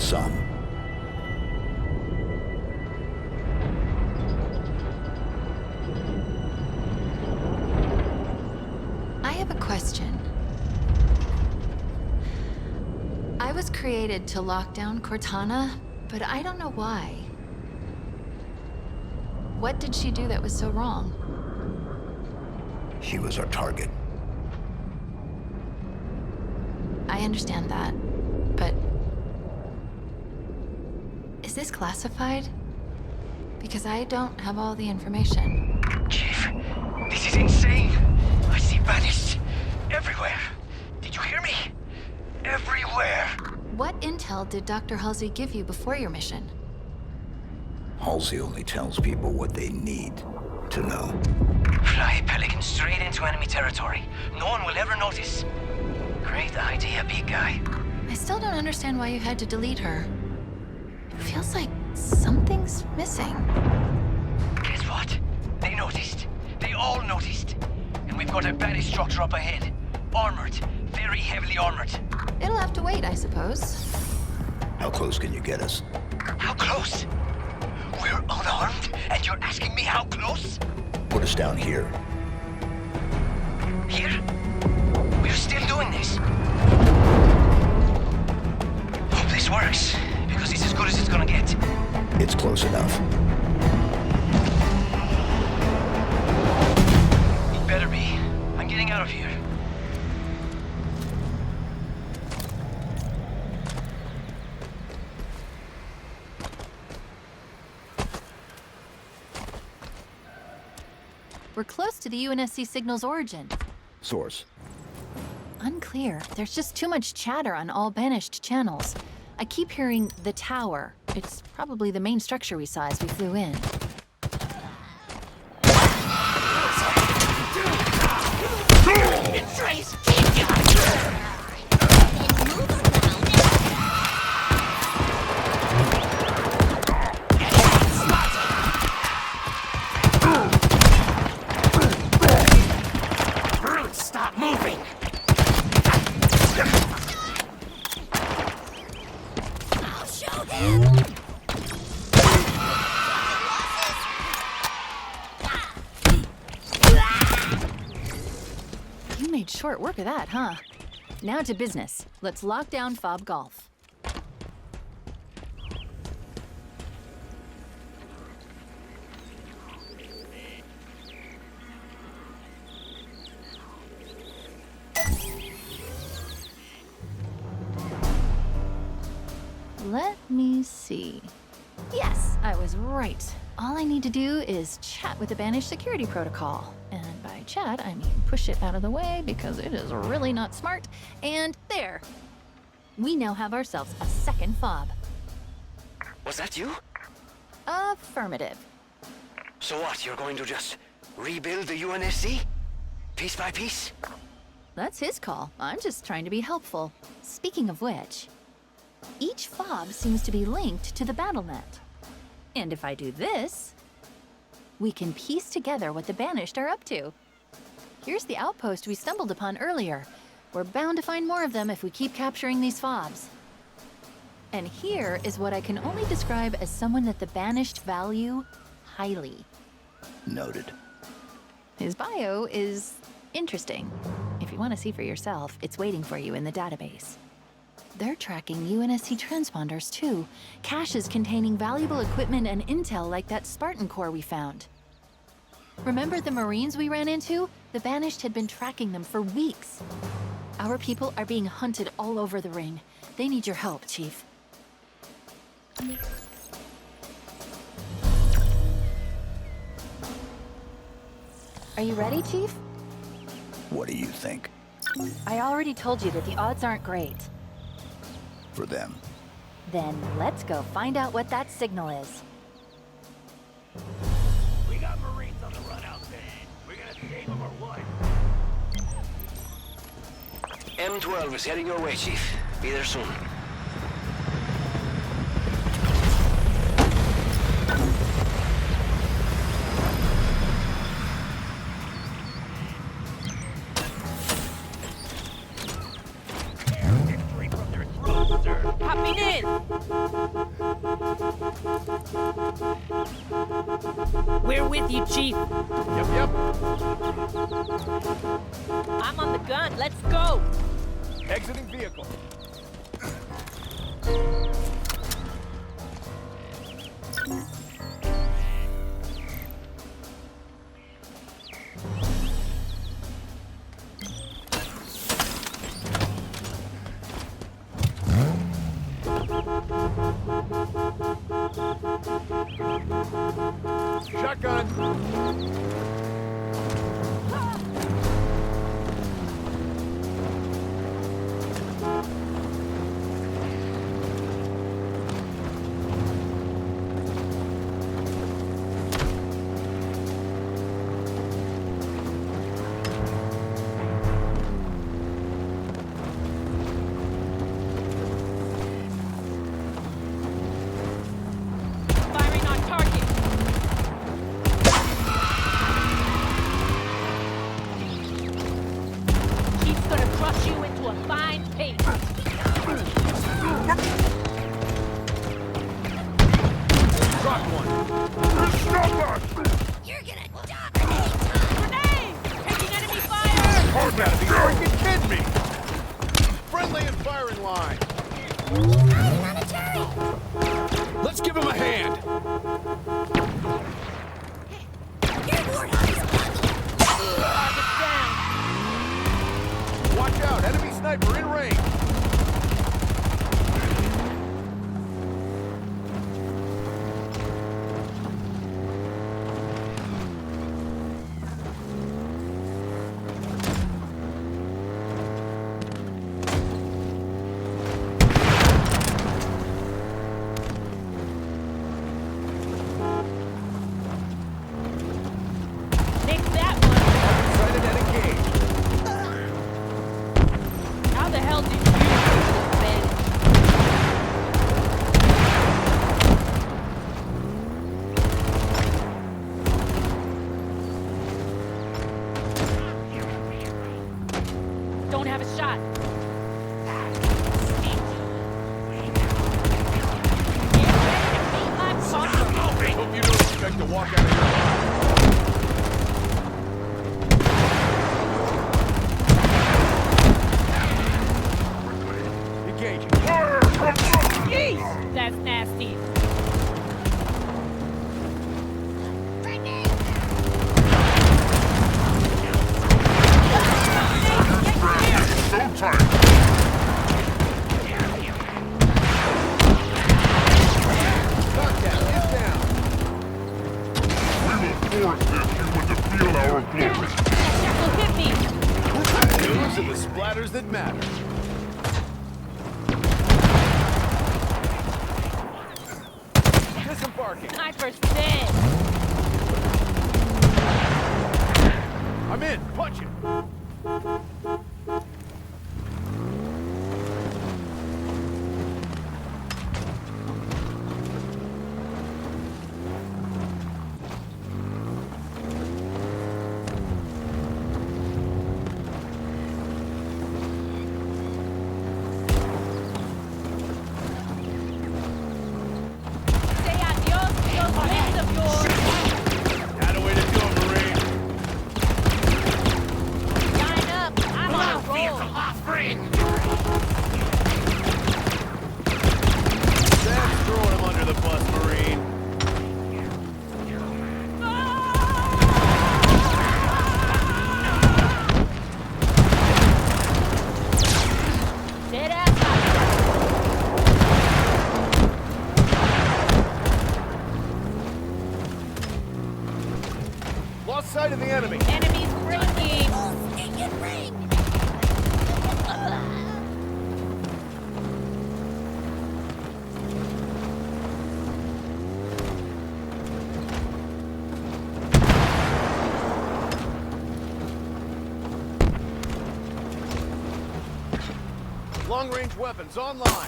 Some. I have a question. I was created to lock down Cortana, but I don't know why. What did she do that was so wrong? She was our target. I understand that, but... is this classified? Because I don't have all the information. Chief, this is insane. I see banished everywhere. Did you hear me? Everywhere. What intel did Dr. Halsey give you before your mission? Halsey only tells people what they need to know. Fly Pelican straight into enemy territory. No one will ever notice. Great idea, big guy. I still don't understand why you had to delete her. It feels like something's missing. Guess what? They noticed. They all noticed. And we've got a banished structure up ahead. Armored. Very heavily armored. It'll have to wait, I suppose. How close can you get us? How close? We're unarmed, and you're asking me how close? Put us down here. Here? We're still doing this. Hope this works, because it's as good as it's gonna get. It's close enough. It better be. I'm getting out of here. We're close to the UNSC signal's origin. Source. Unclear. There's just too much chatter on all banished channels. I keep hearing the tower. It's probably the main structure we saw as we flew in. Stop moving! I'll show them! You made short work of that, huh? Now to business. Let's lock down Fob Golf. Let me see. Yes, I was right. All I need to do is chat with the banished security protocol. And by chat, I mean push it out of the way because it is really not smart. And there. We now have ourselves a second fob. Was that you? Affirmative. So what, you're going to just rebuild the UNSC? Piece by piece? That's his call. I'm just trying to be helpful. Speaking of which, each fob seems to be linked to the BattleNet. And if I do this, we can piece together what the Banished are up to. Here's the outpost we stumbled upon earlier. We're bound to find more of them if we keep capturing these fobs. And here is what I can only describe as someone that the Banished value highly. Noted. His bio is interesting. If you want to see for yourself, it's waiting for you in the database. They're tracking UNSC transponders too. Caches containing valuable equipment and intel like that Spartan core we found. Remember the Marines we ran into? The Banished had been tracking them for weeks. Our people are being hunted all over the ring. They need your help, Chief. Are you ready, Chief? What do you think? I already told you that the odds aren't great. For them. Then let's go find out what that signal is. We got Marines on the run out there. We're gonna save them or what? M12 is heading your way, Chief. Be there soon. Straight from their throats, sir. Hopping in! in! We're with you, Chief. Yep. I'm on the gun. Let's go! Exiting vehicle. Shotgun. Firing on target. Chief's gonna crush you into a fine paste. Drop one. You're gonna die! Grenade! Taking enemy fire! You gotta be freaking kidding me! Friendly and firing line. Hiding on a turret! Let's give him a hand. Your warthog is ugly! Target's down! Watch out, enemy sniper in range. Nick that one! Sighted and engaged. How the hell did you get advantage? Don't have a shot. Get ready to meet my partner. Hope you don't expect to walk out of here. Engaging. Jeez, that's nasty. Contact is down. That will hit me. Those are the splatters that matter. Disembarking. Sniper's dead. I'm in. Punch it. Say adios to those friends of yours. Had a way to do it, Marine. Line up. I'm on a roll. That's throwing him under the bus, Marine. Dead ass. Lost sight of the enemy. Enemies breaking. Long-range weapons online.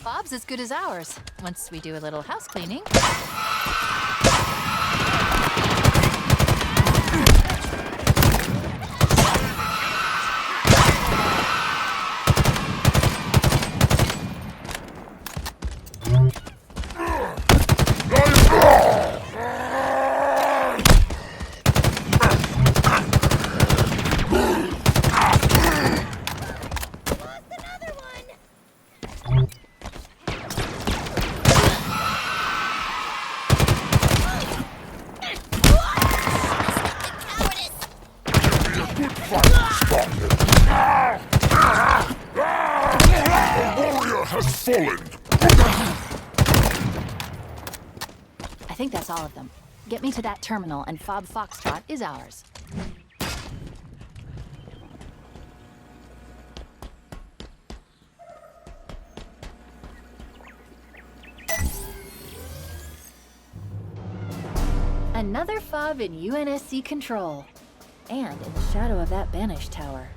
Fob's as good as ours, once we do a little house cleaning. I think that's all of them. Get me to that terminal and Fob Foxtrot is ours. Another fob in UNSC control. And in the shadow of that banished tower.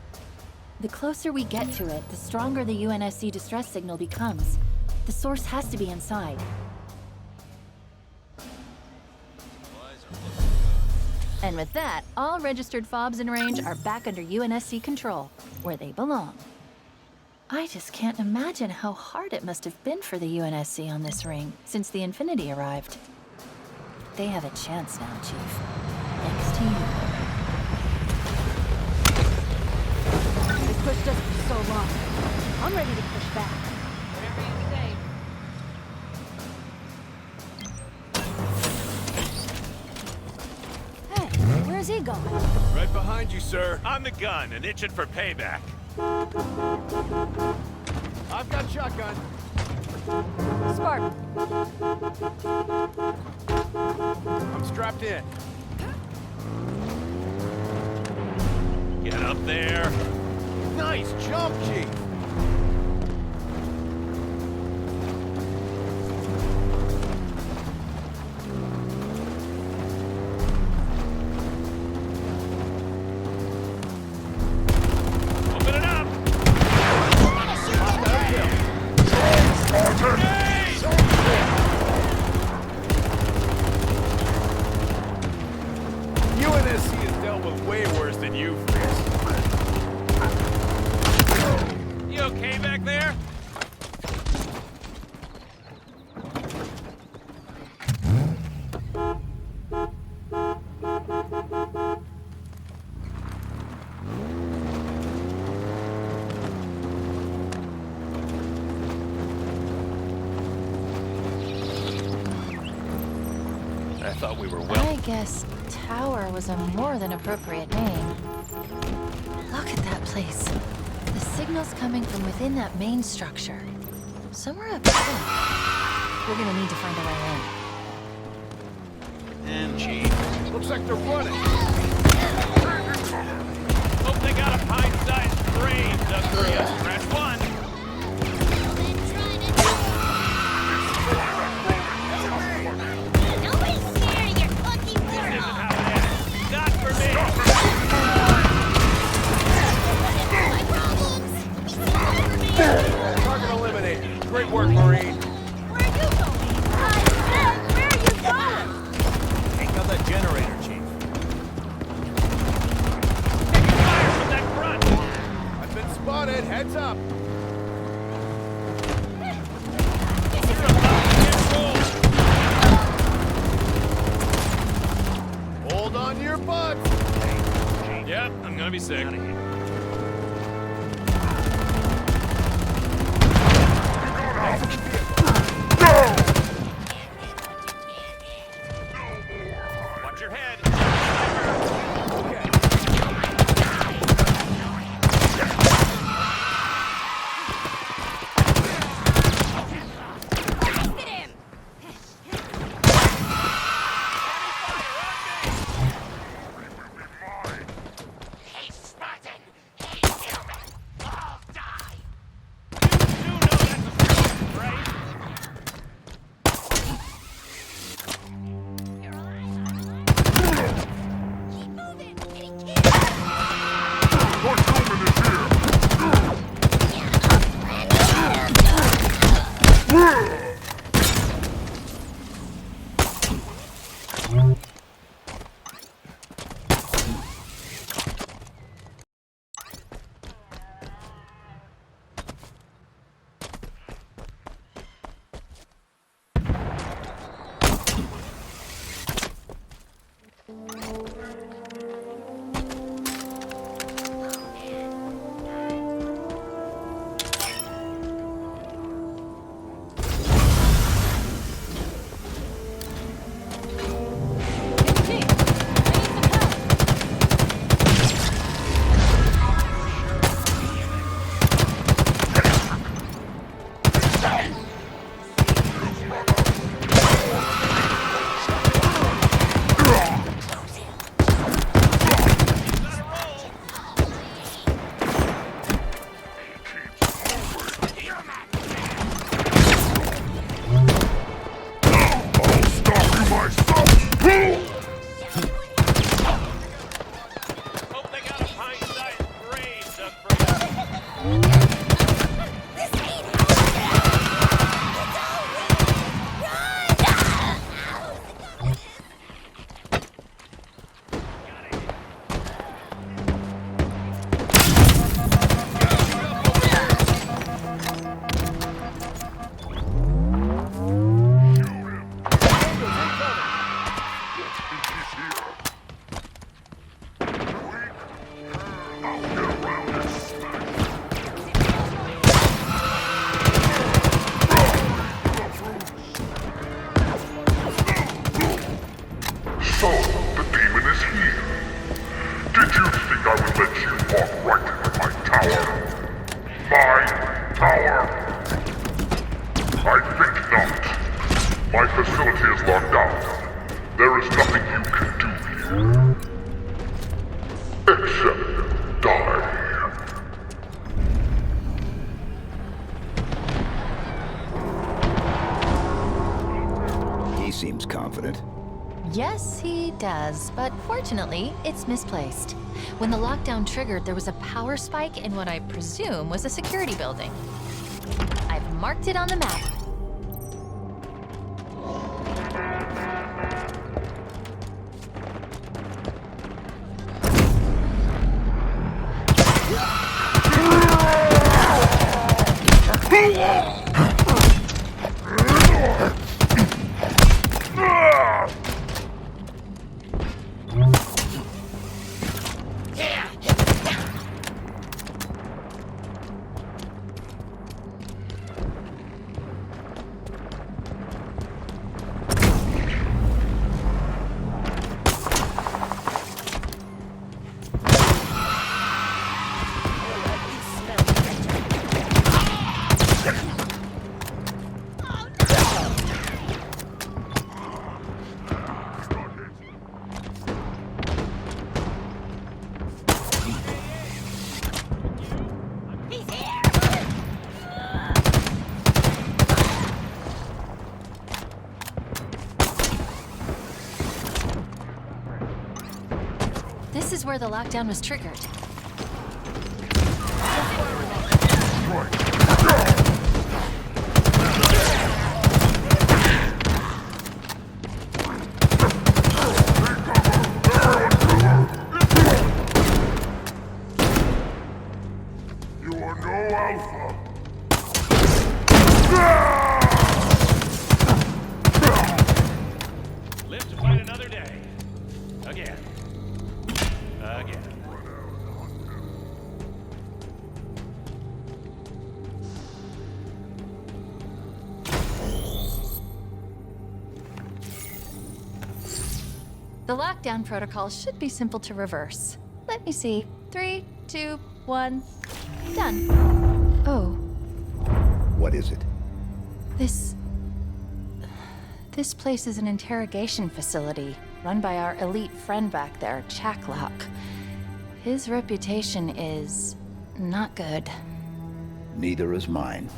The closer we get to it, the stronger the UNSC distress signal becomes. The source has to be inside. And with that, all registered fobs in range are back under UNSC control, where they belong. I just can't imagine how hard it must have been for the UNSC on this ring since the Infinity arrived. They have a chance now, Chief. Thanks to you. They pushed us for so long. I'm ready to push back. Whatever you say. Hey, where's he going? Right behind you, sir. On the gun and itching for payback. I've got shotgun. Spark. I'm strapped in. Get up there. Nice jump, Chief. Open it up. UNSC has dealt with way worse than you, Fritz. You okay back there? I thought we were well. I guess Tower was a more than appropriate name. Look at that place. The signal's coming from within that main structure. Somewhere up there. We're gonna need to find a way And Chief. Looks like they're running. Hope they got a pint-sized brain dug for you. Press one. This isn't how it ends. Not for me. Target eliminated. Great work, Marine. Where are you going? I said, where are you going? Take out that generator, Chief. Taking fire from that front. I've been spotted. Heads up. You're about to get rolled. Hold on to your butts. Yep, I'm gonna be sick. Watch your head. Okay. Get him! He's spotted. Hope they got a pint-sized grave dug for you. So, the demon is here. Did you think I would let you walk right into my tower? My tower? I think not. My facility is locked down. There is nothing you can do here. Except die. He seems confident. Yes, he does, but fortunately, it's misplaced. When the lockdown triggered, there was a power spike in what I presume was a security building. I've marked it on the map. This is where the lockdown was triggered. You are no alpha. Live to fight another day. Again. Again. The lockdown protocol should be simple to reverse. Let me see. 3, 2, 1. Done. Oh, What is it? This place is an interrogation facility run by our elite friend back there, Chaklock. His reputation is not good. Neither is mine.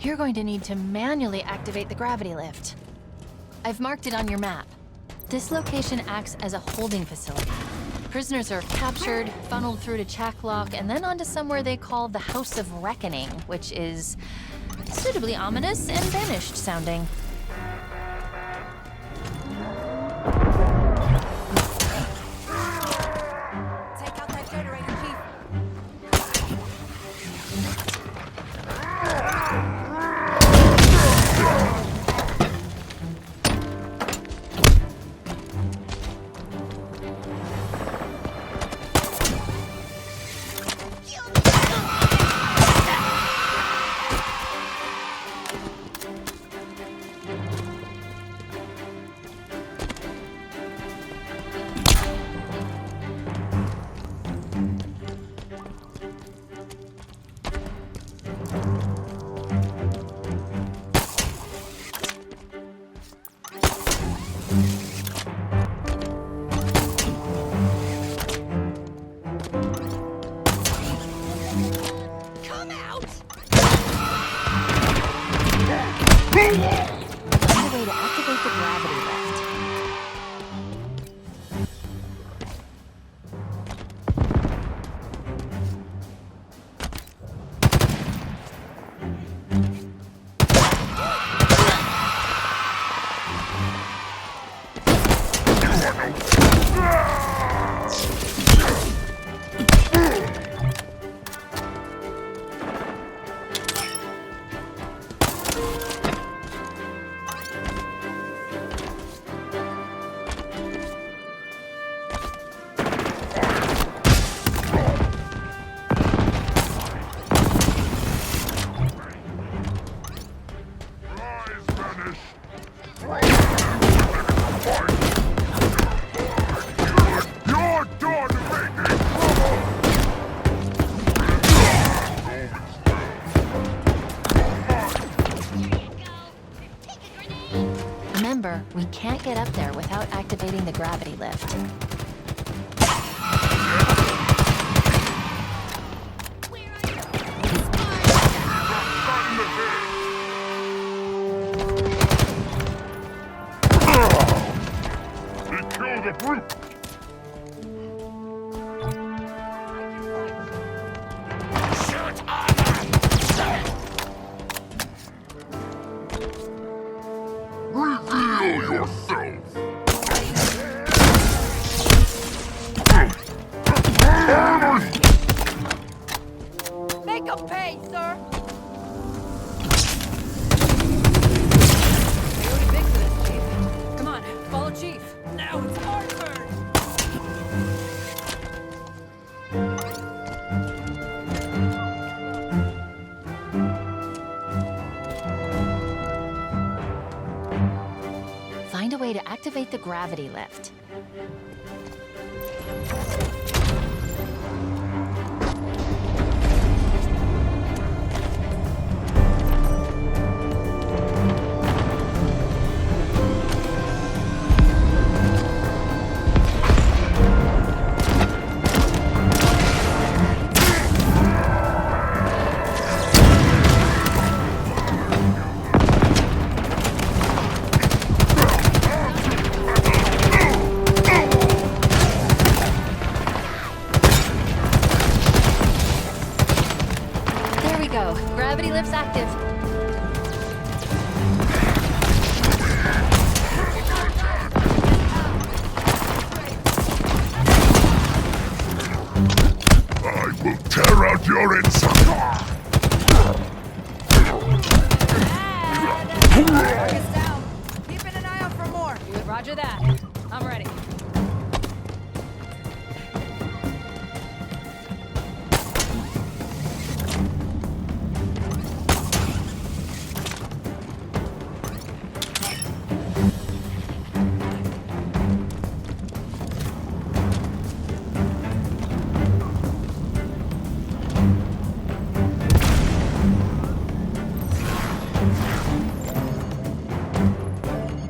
You're going to need to manually activate the gravity lift. I've marked it on your map. This location acts as a holding facility. Prisoners are captured, funneled through to Chaklock, and then onto somewhere they call the House of Reckoning, which is suitably ominous and vanished sounding. Take out that generator, Chief. Find a way to activate the gravity lift. You're done making trouble! Remember, we can't get up there without activating the gravity lift. Kill the brute! Reveal yourself! Make them pay, sir! Coyote big for this, Chief. Come on, follow Chief. Now it's our turn! Find a way to activate the gravity lift. There we go. Gravity lift's active. I will tear out your inside! Target's down. Keeping an eye out for more. Roger that. I'm ready.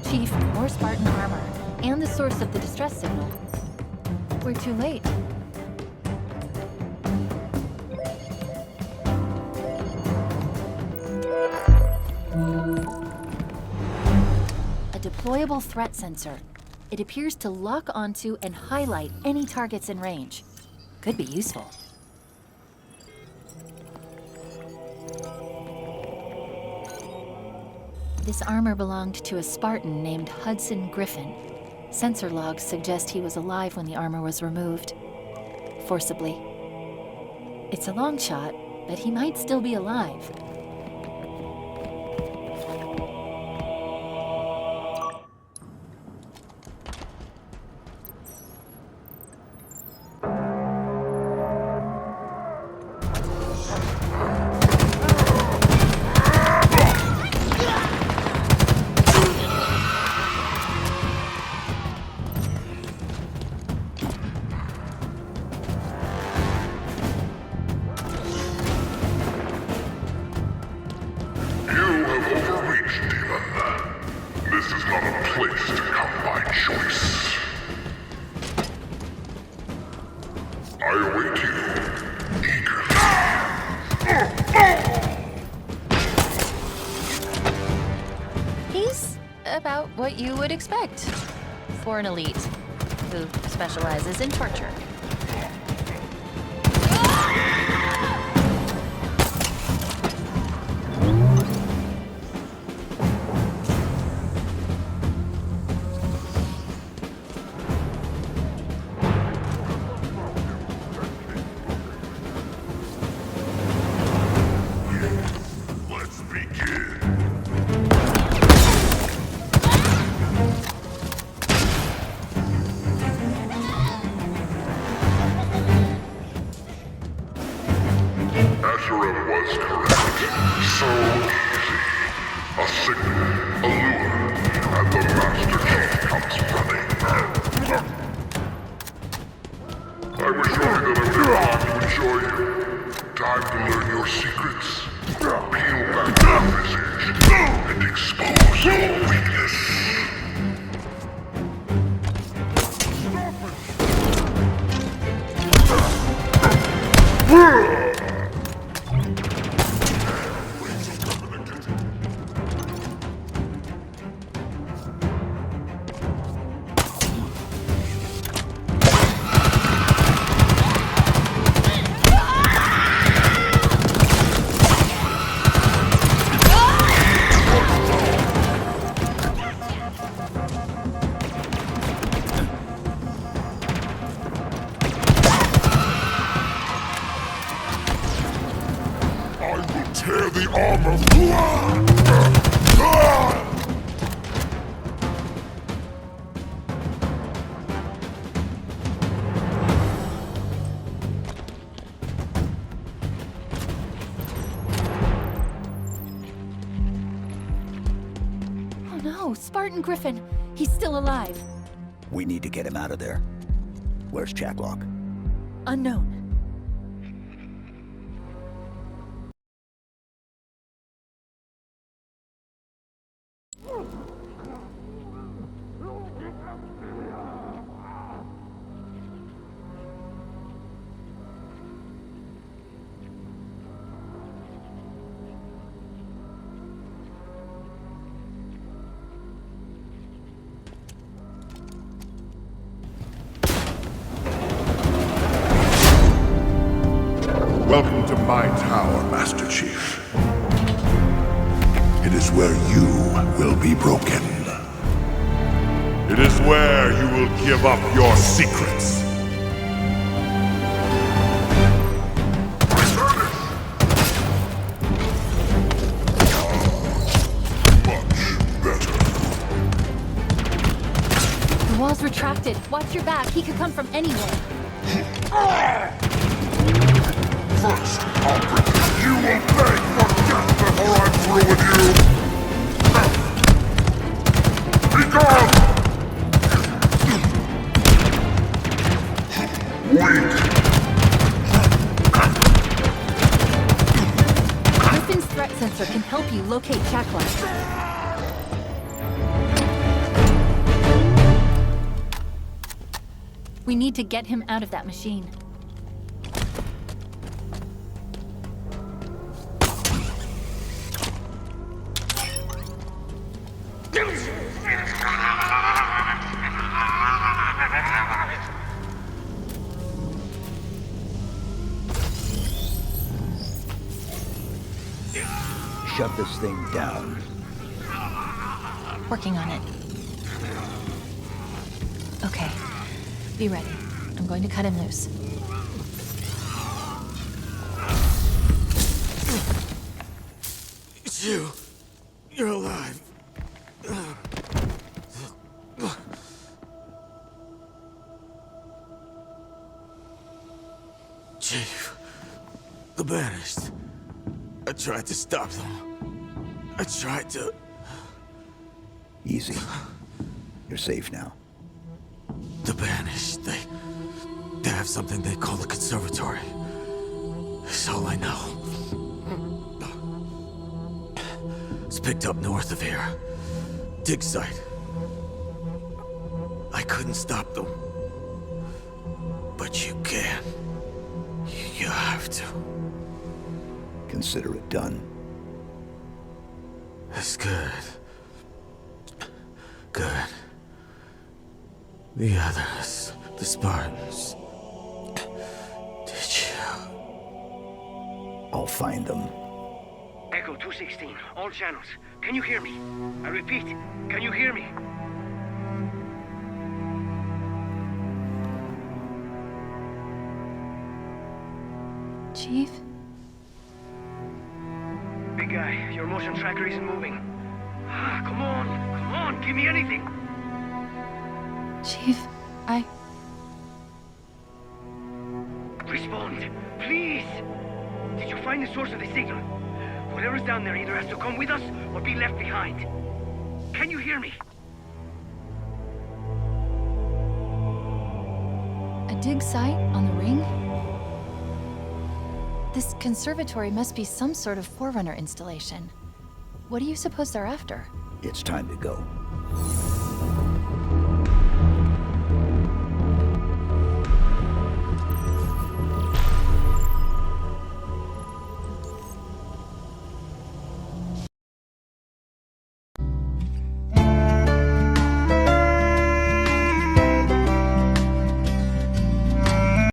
Chief, more Spartan armor, and the source of the distress signal. We're too late. A deployable threat sensor. It appears to lock onto and highlight any targets in range. Could be useful. This armor belonged to a Spartan named Hudson Griffin. Sensor logs suggest he was alive when the armor was removed. Forcibly. It's a long shot, but he might still be alive. About what you would expect for an elite who specializes in torture. Let's begin. Was correct. So easy. A signal, a lure, and the Master Chief comes running. I was worried that I would have time to enjoy you. Time to learn your secrets. Peel back your visage and expose your weakness. Tear the armor. Oh no, Spartan Griffin. He's still alive. We need to get him out of there. Where's Jacklock? Unknown. Welcome to my tower, Master Chief. It is where you will be broken. It is where you will give up your secrets. Much better. The wall's retracted. Watch your back. He could come from anywhere. First, I'll pretend you will beg for death before I'm through with you! Be gone! Weak! Griffin's threat sensor can help you locate Jacklock. We need to get him out of that machine. shut this thing down. Working on it. Okay. Be ready. I'm going to cut him loose. It's you. You're alive. Chief, the Banished. I tried to stop them. I tried to... Easy. You're safe now. The Banished, they have something they call the Conservatory. It's all I know. It's picked up north of here. Dig site. I couldn't stop them. But you can. You have to. Consider it done. That's good. Good. The others, the Spartans. Did you? I'll find them. Echo 216, all channels. Can you hear me? I repeat, can you hear me? Chief? Big guy, your motion tracker isn't moving. Ah, come on, give me anything. Chief, Respond, please. Did you find the source of the signal? Whatever's down there either has to come with us or be left behind. Can you hear me? A dig site on the ring? This conservatory must be some sort of Forerunner installation. What do you suppose they're after? It's time to go.